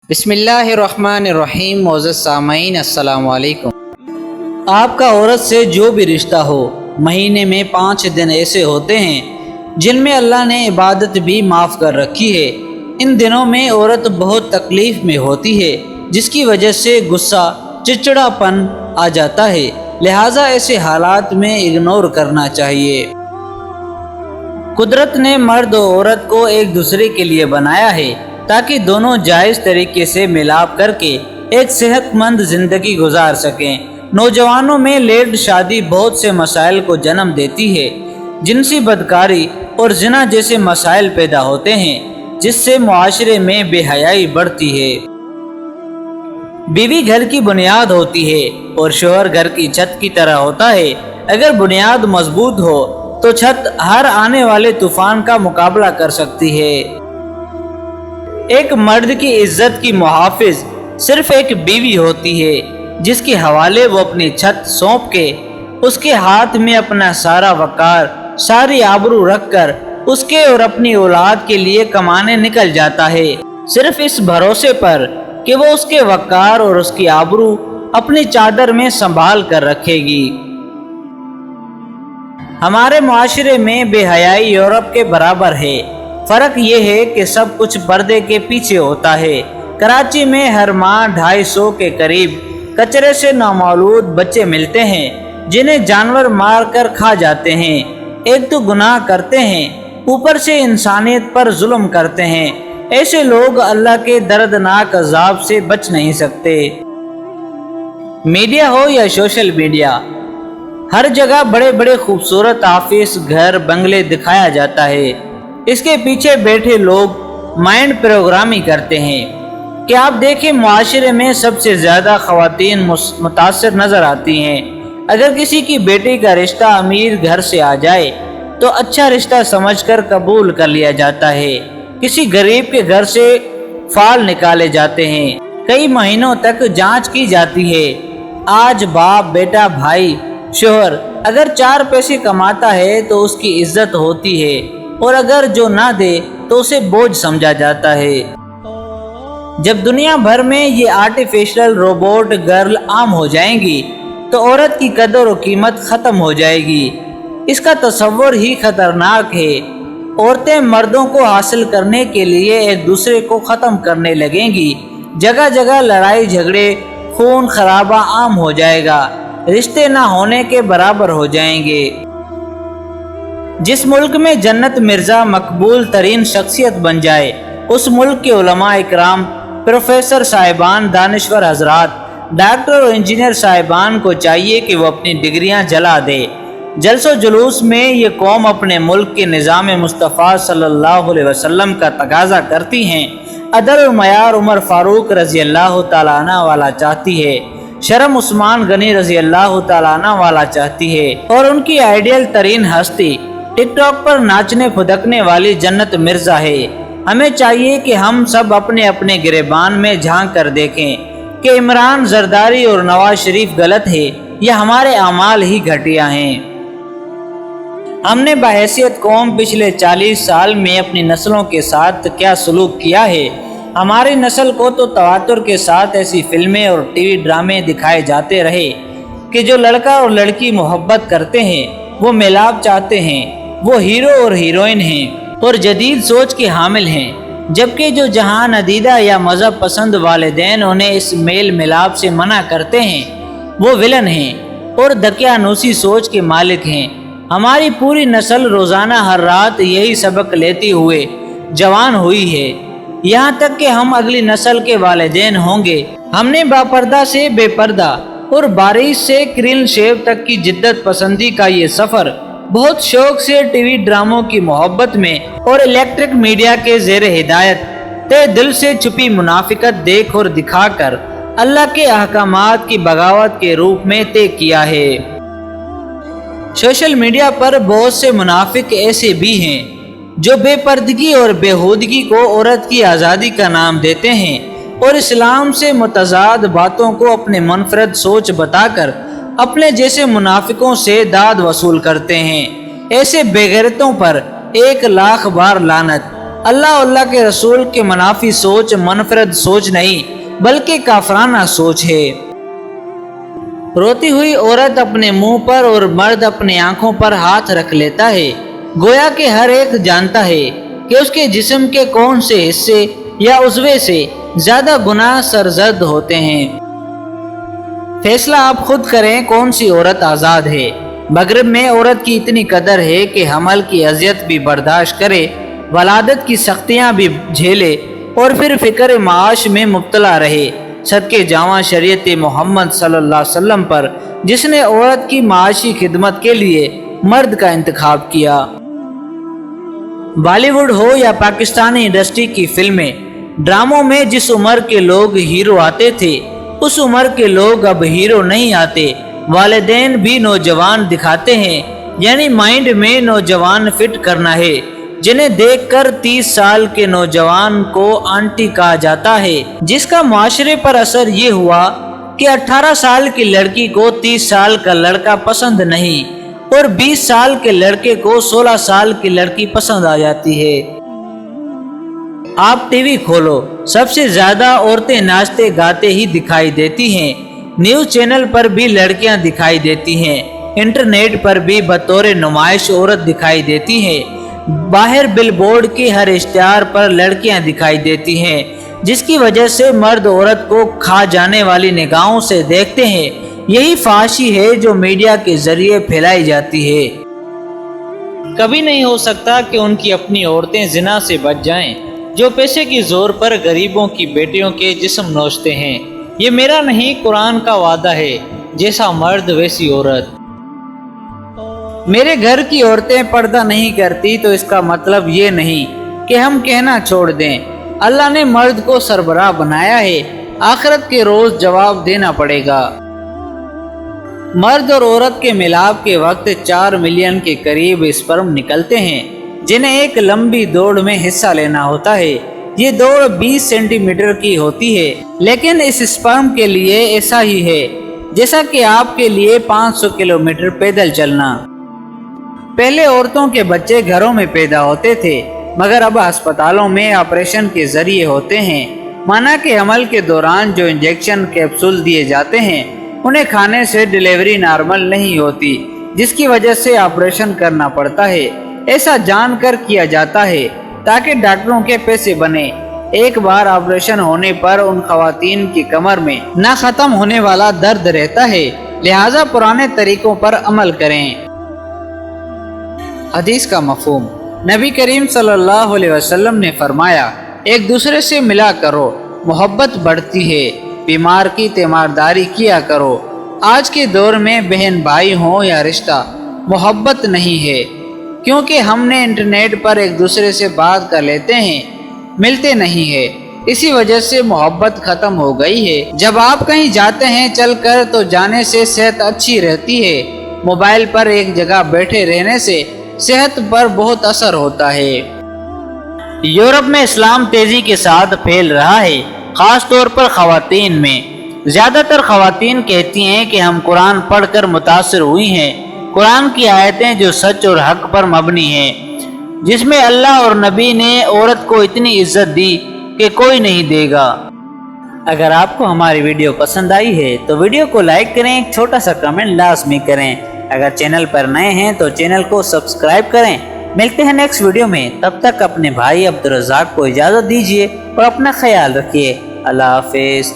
بسم اللہ الرحمن الرحیم۔ معزز سامعین السلام علیکم۔ آپ کا عورت سے جو بھی رشتہ ہو، مہینے میں 5 دن ایسے ہوتے ہیں جن میں اللہ نے عبادت بھی معاف کر رکھی ہے۔ ان دنوں میں عورت بہت تکلیف میں ہوتی ہے، جس کی وجہ سے غصہ، چڑچڑا پن آ جاتا ہے، لہٰذا ایسے حالات میں اگنور کرنا چاہیے۔ قدرت نے مرد و عورت کو ایک دوسرے کے لیے بنایا ہے تاکہ دونوں جائز طریقے سے ملاپ کر کے ایک صحت مند زندگی گزار سکیں۔ نوجوانوں میں لیٹ شادی بہت سے مسائل کو جنم دیتی ہے۔ جنسی بدکاری اور زنا جیسے مسائل پیدا ہوتے ہیں، جس سے معاشرے میں بے حیائی بڑھتی ہے۔ بیوی گھر کی بنیاد ہوتی ہے اور شوہر گھر کی چھت کی طرح ہوتا ہے۔ اگر بنیاد مضبوط ہو تو چھت ہر آنے والے طوفان کا مقابلہ کر سکتی ہے۔ ایک مرد کی عزت کی محافظ صرف ایک بیوی ہوتی ہے، جس کے حوالے وہ اپنی چھت سونپ کے اس کے ہاتھ میں اپنا سارا وقار، ساری آبرو رکھ کر اس کے اور اپنی اولاد کے لیے کمانے نکل جاتا ہے، صرف اس بھروسے پر کہ وہ اس کے وقار اور اس کی آبرو اپنی چادر میں سنبھال کر رکھے گی۔ ہمارے معاشرے میں بے حیائی یورپ کے برابر ہے۔ فرق یہ ہے کہ سب کچھ پردے کے پیچھے ہوتا ہے۔ کراچی میں ہر ماہ 250 کے قریب کچرے سے نامولود بچے ملتے ہیں، جنہیں جانور مار کر کھا جاتے ہیں۔ ایک تو گناہ کرتے ہیں، اوپر سے انسانیت پر ظلم کرتے ہیں۔ ایسے لوگ اللہ کے دردناک عذاب سے بچ نہیں سکتے۔ میڈیا ہو یا سوشل میڈیا، ہر جگہ بڑے بڑے خوبصورت آفس، گھر، بنگلے دکھایا جاتا ہے۔ اس کے پیچھے بیٹھے لوگ مائنڈ پروگرامنگ کرتے ہیں کہ آپ دیکھیں معاشرے میں سب سے زیادہ خواتین متاثر نظر آتی ہیں۔ اگر کسی کی بیٹی کا رشتہ امیر گھر سے آ جائے تو اچھا رشتہ سمجھ کر قبول کر لیا جاتا ہے۔ کسی غریب کے گھر سے فال نکالے جاتے ہیں، کئی مہینوں تک جانچ کی جاتی ہے۔ آج باپ، بیٹا، بھائی، شوہر اگر 4 پیسے کماتا ہے تو اس کی عزت ہوتی ہے، اور اگر جو نہ دے تو اسے بوجھ سمجھا جاتا ہے۔ جب دنیا بھر میں یہ آرٹیفیشل روبوٹ گرل عام ہو جائیں گی تو عورت کی قدر و قیمت ختم ہو جائے گی۔ اس کا تصور ہی خطرناک ہے۔ عورتیں مردوں کو حاصل کرنے کے لیے ایک دوسرے کو ختم کرنے لگیں گی۔ جگہ جگہ لڑائی جھگڑے، خون خرابہ عام ہو جائے گا، رشتے نہ ہونے کے برابر ہو جائیں گے۔ جس ملک میں جنت مرزا مقبول ترین شخصیت بن جائے، اس ملک کے علماء اکرام، پروفیسر صاحبان، دانشور حضرات، ڈاکٹر اور انجینئر صاحبان کو چاہیے کہ وہ اپنی ڈگریاں جلا دے۔ جلس و جلوس میں یہ قوم اپنے ملک کے نظام مصطفیٰ صلی اللہ علیہ وسلم کا تقاضا کرتی ہیں۔ عدل و معیار عمر فاروق رضی اللہ تعالیٰ عنہ والا چاہتی ہے، شرم عثمان غنی رضی اللہ تعالیٰ عنہ والا چاہتی ہے، اور ان کی آئیڈیل ترین ہستی ٹک ٹاک پر ناچنے پھدکنے والی جنت مرزا ہے۔ ہمیں چاہیے کہ ہم سب اپنے اپنے گریبان میں جھانک کر دیکھیں کہ عمران، زرداری اور نواز شریف غلط ہے یا ہمارے اعمال ہی گھٹیا ہیں۔ ہم نے بحیثیت قوم پچھلے 40 سال میں اپنی نسلوں کے ساتھ کیا سلوک کیا ہے؟ ہماری نسل کو تو تواتر کے ساتھ ایسی فلمیں اور ٹی وی ڈرامے دکھائے جاتے رہے کہ جو لڑکا اور لڑکی محبت کرتے ہیں، وہ میلاپ چاہتے ہیں، وہ ہیرو اور ہیروئن ہیں اور جدید سوچ کے حامل ہیں، جبکہ جو جہاں ندیدہ یا مذہب پسند والدین انہیں اس میل ملاپ سے منع کرتے ہیں، وہ ولن ہیں اور دقیانوسی سوچ کے مالک ہیں۔ ہماری پوری نسل روزانہ ہر رات یہی سبق لیتی ہوئے جوان ہوئی ہے، یہاں تک کہ ہم اگلی نسل کے والدین ہوں گے۔ ہم نے باپردہ سے بے پردہ اور بارش سے کرین شیو تک کی جدت پسندی کا یہ سفر بہت شوق سے ٹی وی ڈراموں کی محبت میں اور الیکٹرک میڈیا کے زیر ہدایت تے دل سے چھپی منافقت دیکھ اور دکھا کر اللہ کے احکامات کی بغاوت کے روپ میں طے کیا ہے۔ سوشل میڈیا پر بہت سے منافق ایسے بھی ہیں جو بے پردگی اور بےہودگی کو عورت کی آزادی کا نام دیتے ہیں اور اسلام سے متضاد باتوں کو اپنے منفرد سوچ بتا کر اپنے جیسے منافقوں سے داد وصول کرتے ہیں۔ ایسے بے غیرتوں پر 1,00,000 بار لعنت۔ اللہ اور اللہ کے رسول کے منافی سوچ منفرد سوچ نہیں بلکہ کافرانہ سوچ ہے۔ روتی ہوئی عورت اپنے منہ پر اور مرد اپنی آنکھوں پر ہاتھ رکھ لیتا ہے، گویا کہ ہر ایک جانتا ہے کہ اس کے جسم کے کون سے حصے یا عضوے سے زیادہ گناہ سرزد ہوتے ہیں۔ فیصلہ آپ خود کریں کون سی عورت آزاد ہے۔ مغرب میں عورت کی اتنی قدر ہے کہ حمل کی اذیت بھی برداشت کرے، ولادت کی سختیاں بھی جھیلے اور پھر فکر معاش میں مبتلا رہے، صدقے جاواں شریعت محمد صلی اللہ علیہ وسلم پر، جس نے عورت کی معاشی خدمت کے لیے مرد کا انتخاب کیا۔ بالی ووڈ ہو یا پاکستانی انڈسٹری کی فلمیں، ڈراموں میں جس عمر کے لوگ ہیرو آتے تھے اس عمر کے لوگ اب ہیرو نہیں آتے۔ والدین بھی نوجوان دکھاتے ہیں، یعنی مائنڈ میں نوجوان فٹ کرنا ہے، جنہیں دیکھ کر 30 سال کے نوجوان کو آنٹی کہا جاتا ہے، جس کا معاشرے پر اثر یہ ہوا کہ 18 سال کی لڑکی کو 30 سال کا لڑکا پسند نہیں اور 20 سال کے لڑکے کو 16 سال کی لڑکی پسند آ جاتی ہے۔ آپ ٹی وی کھولو، سب سے زیادہ عورتیں ناچتے گاتے ہی دکھائی دیتی ہیں، نیوز چینل پر بھی لڑکیاں دکھائی دیتی ہیں، انٹرنیٹ پر بھی بطور نمائش عورت دکھائی دیتی ہے، باہر بل بورڈ کی ہر اشتہار پر لڑکیاں دکھائی دیتی ہیں، جس کی وجہ سے مرد عورت کو کھا جانے والی نگاہوں سے دیکھتے ہیں۔ یہی فحاشی ہے جو میڈیا کے ذریعے پھیلائی جاتی ہے۔ کبھی نہیں ہو سکتا کہ ان کی اپنی عورتیں زنا سے بچ جائیں، جو پیسے کی زور پر غریبوں کی بیٹیوں کے جسم نوچتے ہیں۔ یہ میرا نہیں، قرآن کا وعدہ ہے، جیسا مرد ویسی عورت۔ میرے گھر کی عورتیں پردہ نہیں کرتی تو اس کا مطلب یہ نہیں کہ ہم کہنا چھوڑ دیں۔ اللہ نے مرد کو سربراہ بنایا ہے، آخرت کے روز جواب دینا پڑے گا۔ مرد اور عورت کے ملاپ کے وقت 4 ملین کے قریب اسپرم نکلتے ہیں، جنہیں ایک لمبی دوڑ میں حصہ لینا ہوتا ہے۔ یہ دوڑ 20 سینٹی میٹر کی ہوتی ہے، لیکن اس اسپرم کے لیے ایسا ہی ہے جیسا کہ آپ کے لیے 500 کلومیٹر پیدل چلنا۔ پہلے عورتوں کے بچے گھروں میں پیدا ہوتے تھے، مگر اب ہسپتالوں میں آپریشن کے ذریعے ہوتے ہیں۔ مانا کہ حمل کے دوران جو انجیکشن کیپسول دیے جاتے ہیں انہیں کھانے سے ڈیلیوری نارمل نہیں ہوتی، جس کی وجہ سے آپریشن کرنا پڑتا ہے۔ ایسا جان کر کیا جاتا ہے تاکہ ڈاکٹروں کے پیسے بنے۔ ایک بار آپریشن ہونے پر ان خواتین کی کمر میں نہ ختم ہونے والا درد رہتا ہے، لہٰذا پرانے طریقوں پر عمل کریں۔ حدیث کا مفہوم: نبی کریم صلی اللہ علیہ وسلم نے فرمایا، ایک دوسرے سے ملا کرو، محبت بڑھتی ہے، بیمار کی تیمارداری کیا کرو۔ آج کے دور میں بہن بھائی ہوں یا رشتہ، محبت نہیں ہے، کیونکہ ہم نے انٹرنیٹ پر ایک دوسرے سے بات کر لیتے ہیں، ملتے نہیں ہے، اسی وجہ سے محبت ختم ہو گئی ہے۔ جب آپ کہیں جاتے ہیں چل کر تو جانے سے صحت اچھی رہتی ہے، موبائل پر ایک جگہ بیٹھے رہنے سے صحت پر بہت اثر ہوتا ہے۔ یورپ میں اسلام تیزی کے ساتھ پھیل رہا ہے، خاص طور پر خواتین میں۔ زیادہ تر خواتین کہتی ہیں کہ ہم قرآن پڑھ کر متاثر ہوئی ہیں، قرآن کی آیتیں جو سچ اور حق پر مبنی ہیں، جس میں اللہ اور نبی نے عورت کو اتنی عزت دی کہ کوئی نہیں دے گا۔ اگر آپ کو ہماری ویڈیو پسند آئی ہے تو ویڈیو کو لائک کریں، ایک چھوٹا سا کمنٹ لازمی کریں۔ اگر چینل پر نئے ہیں تو چینل کو سبسکرائب کریں۔ ملتے ہیں نیکسٹ ویڈیو میں، تب تک اپنے بھائی عبدالرزاق کو اجازت دیجیے اور اپنا خیال رکھیے۔ اللہ حافظ۔